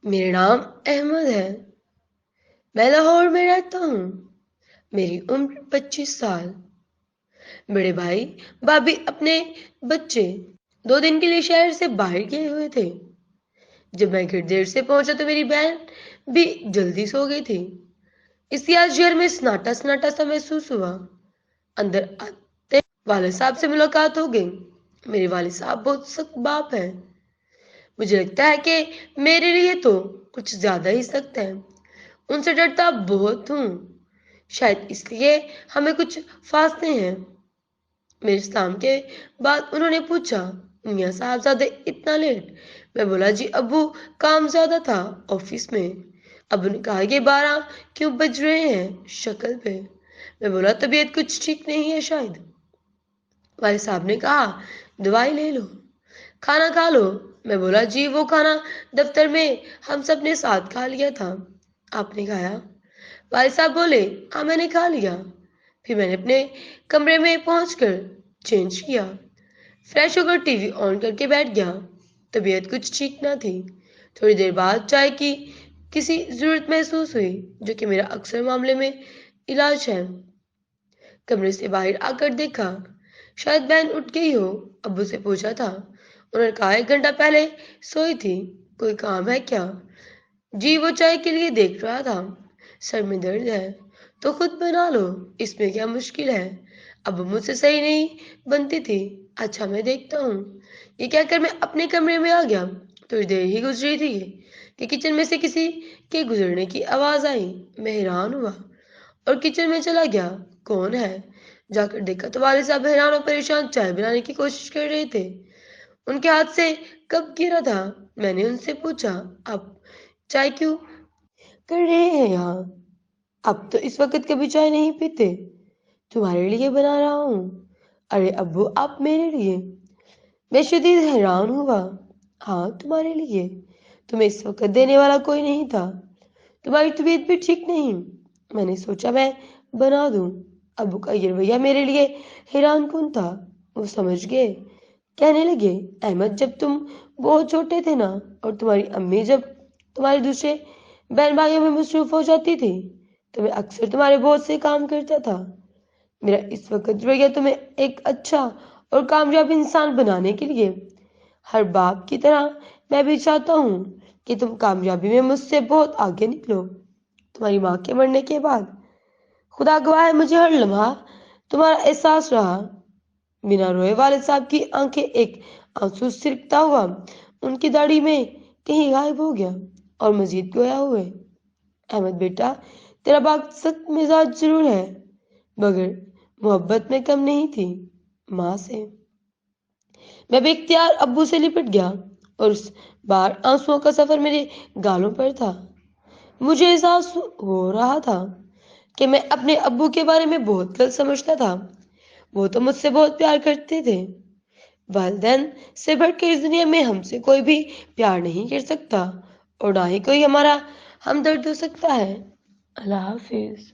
میرا نام احمد ہے۔ میں لاہور میں رہتا ہوں۔ میری عمر 25 سال۔ بڑے بھائی بھابھی اپنے بچے 2 دن کے لیے شہر سے باہر گئے ہوئے تھے۔ جب میں گھر دیر سے پہنچا تو میری بہن بھی جلدی سو گئی تھی، اس لیے آج گھر میں سناٹا سناٹا سا محسوس ہوا۔ اندر آتے والد صاحب سے ملاقات ہو گئی۔ میرے والد صاحب بہت سخت باپ ہیں۔ مجھے لگتا ہے کہ میرے لیے تو کچھ زیادہ ہی سخت ہے۔ ان سے ڈرتا بہت ہوں، شاید اس لیے ہمیں کچھ فاصلے ہیں۔ میرے سلام کے بعد انہوں نے پوچھا، میاں صاحبزادے اتنا لیٹ؟ میں بولا، جی ابو کام زیادہ تھا آفس میں۔ ابو نے کہا، یہ 12 کیوں بج رہے ہیں شکل پہ؟ میں بولا، طبیعت کچھ ٹھیک نہیں ہے شاید۔ والد صاحب نے کہا، دوائی لے لو، کھانا کھا لو۔ میں بولا، جی وہ کھانا دفتر میں ہم سب نے ساتھ کھا لیا تھا، آپ نے کھایا؟ والد صاحب بولے، ہاں میں نے کھا لیا۔ پھر میں نے اپنے کمرے میں پہنچ کر چینج کیا، فریش ہو کر ٹی وی آن کر کے بیٹھ گیا۔ طبیعت کچھ ٹھیک نہ تھی۔ تھوڑی دیر بعد چائے کی کسی ضرورت محسوس ہوئی، جو کہ میرا اکثر معاملے میں علاج ہے۔ کمرے سے باہر آ کر دیکھا، شاید بہن اٹھ گئی ہو۔ ابو سے پوچھا تھا، انہوں نے کہا 1 گھنٹہ پہلے سوئی تھی۔ کوئی کام ہے کیا؟ جی وہ چائے کے لیے دیکھ رہا تھا، سر میں درد ہے تو خود بنا لو، اس میں کیا مشکل ہے؟ اب مجھ سے صحیح نہیں بنتی تھی، اچھا میں دیکھتا ہوں، یہ کہہ کر میں اپنے کمرے میں آ گیا۔ تھوڑی دیر ہی گزری تھی کہ کچن میں سے کسی کے گزرنے کی آواز آئی۔ میں حیران ہوا اور کچن میں چلا گیا، کون ہے؟ جا کر دیکھا تو والد صاحب حیران اور پریشان چائے بنانے کی کوشش کر رہے تھے۔ ان کے ہاتھ سے کپ گرا تھا۔ میں نے ان سے پوچھا، آپ چائے کیوں کر رہے ہیں یہاں؟ اب تو اس وقت کبھی چائے نہیں پیتے، تمہارے لیے بنا رہا ہوں۔ ارے ابو، آپ میرے لیے؟ میں شدید حیران ہوا۔ ہاں تمہارے لیے، تمہیں اس وقت دینے والا کوئی نہیں تھا، تمہاری طبیعت بھی ٹھیک نہیں۔ میں نے سوچا میں بنا دوں۔ ابو کا یہ رویہ میرے لیے حیران کن تھا۔ وہ سمجھ گئے، کہنے لگے، احمد جب تم بہت چھوٹے تھے نا، اور تمہاری امی جب تمہارے دوسرے بہن بھائیوں میں مصروف ہو جاتی تھی تو میں اکثر تمہارے بہت سے کام کرتا تھا۔ میرا اس وقت رویہ تمہیں ایک اچھا اور کامیاب انسان بنانے کے لیے۔ ہر باپ کی طرح میں بھی چاہتا ہوں کہ تم کامیابی میں مجھ سے بہت آگے نکلو۔ تمہاری ماں کے مرنے کے بعد خدا گواہ ہے مجھے ہر لمحہ تمہارا احساس رہا۔ بنا روئے والد صاحب کی آنکھیں ایک آنسو سرکتا ہوا ان کی داڑھی میں کہیں غائب ہو گیا اور مزید گویا ہوئے، احمد بیٹا، تیرا باپ سخت مزاج ضرور ہے، مگر محبت میں کم نہیں تھی ماں سے۔ میں بے اختیار ابو سے لپٹ گیا اور اس بار آنسوؤں کا سفر میرے گالوں پر تھا۔ مجھے احساس ہو رہا تھا کہ میں اپنے ابو کے بارے میں بہت غلط سمجھتا تھا۔ وہ تو مجھ سے بہت پیار کرتے تھے، والدین سے بڑھ کر اس دنیا میں ہم سے کوئی بھی پیار نہیں کر سکتا، اور نہ ہی کوئی ہمارا ہمدرد ہو سکتا ہے۔ اللہ حافظ۔